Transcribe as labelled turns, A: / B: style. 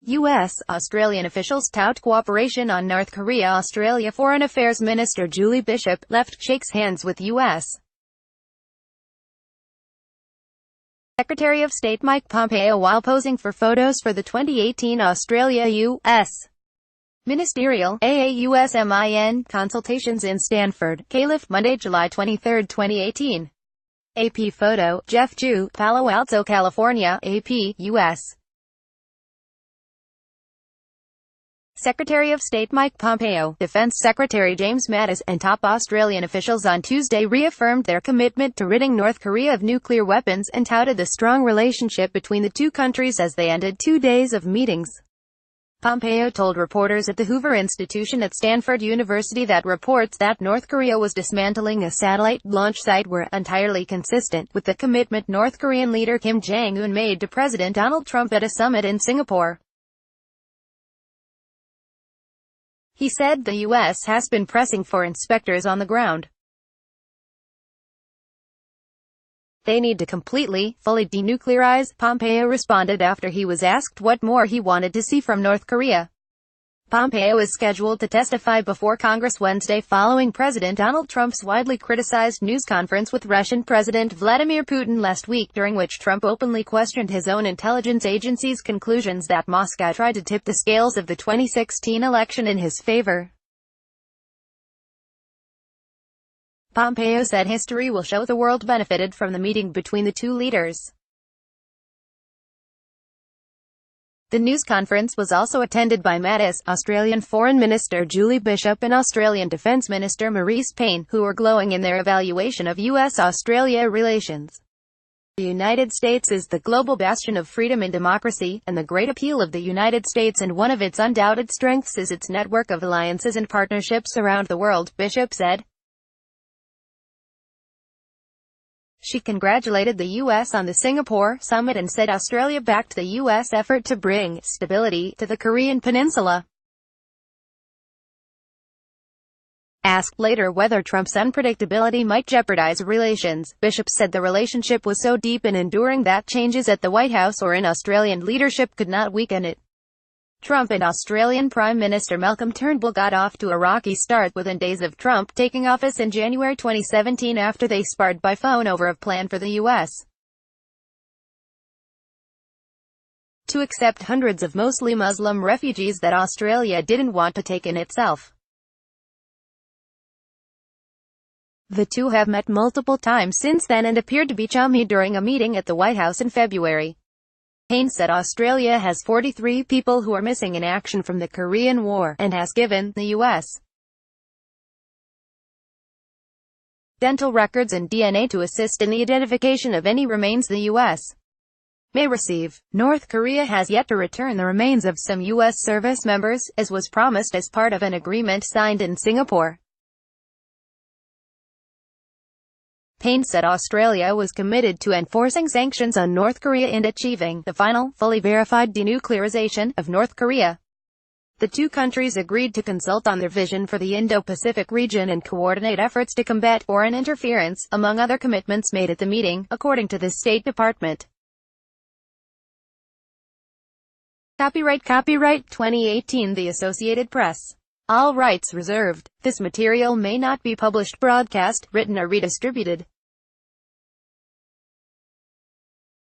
A: U.S. Australian officials tout cooperation on North Korea. Australia Foreign Affairs Minister Julie Bishop left shakes hands with U.S. Secretary of State Mike Pompeo while posing for photos for the 2018 Australia-U.S. Ministerial AAUSMIN consultations in Stanford, Calif. Monday, July 23, 2018. AP photo, Jeff Chu, Palo Alto, California, AP, U.S. Secretary of State Mike Pompeo, Defense Secretary James Mattis, and top Australian officials on Tuesday reaffirmed their commitment to ridding North Korea of nuclear weapons and touted the strong relationship between the two countries as they ended 2 days of meetings. Pompeo told reporters at the Hoover Institution at Stanford University that reports that North Korea was dismantling a satellite launch site were entirely consistent with the commitment North Korean leader Kim Jong-un made to President Donald Trump at a summit in Singapore. He said the U.S. has been pressing for inspectors on the ground. They need to completely, fully denuclearize, Pompeo responded after he was asked what more he wanted to see from North Korea. Pompeo is scheduled to testify before Congress Wednesday following President Donald Trump's widely criticized news conference with Russian President Vladimir Putin last week, during which Trump openly questioned his own intelligence agency's conclusions that Moscow tried to tip the scales of the 2016 election in his favor. Pompeo said history will show the world benefited from the meeting between the two leaders. The news conference was also attended by Mattis, Australian Foreign Minister Julie Bishop and Australian Defence Minister Marise Payne, who were glowing in their evaluation of US-Australia relations. The United States is the global bastion of freedom and democracy, and the great appeal of the United States and one of its undoubted strengths is its network of alliances and partnerships around the world, Bishop said. She congratulated the U.S. on the Singapore summit and said Australia backed the U.S. effort to bring stability to the Korean peninsula. Asked later whether Trump's unpredictability might jeopardize relations, Bishop said the relationship was so deep and enduring that changes at the White House or in Australian leadership could not weaken it. Trump and Australian Prime Minister Malcolm Turnbull got off to a rocky start within days of Trump taking office in January 2017 after they sparred by phone over a plan for the U.S. to accept hundreds of mostly Muslim refugees that Australia didn't want to take in itself. The two have met multiple times since then and appeared to be chummy during a meeting at the White House in February. Payne said Australia has 43 people who are missing in action from the Korean War, and has given the U.S. dental records and DNA to assist in the identification of any remains the U.S. may receive. North Korea has yet to return the remains of some U.S. service members, as was promised as part of an agreement signed in Singapore. Payne said Australia was committed to enforcing sanctions on North Korea and achieving the final, fully verified denuclearization of North Korea. The two countries agreed to consult on their vision for the Indo-Pacific region and coordinate efforts to combat foreign interference, among other commitments made at the meeting, according to the State Department. Copyright 2018 The Associated Press. All rights reserved. This material may not be published, broadcast, written or redistributed.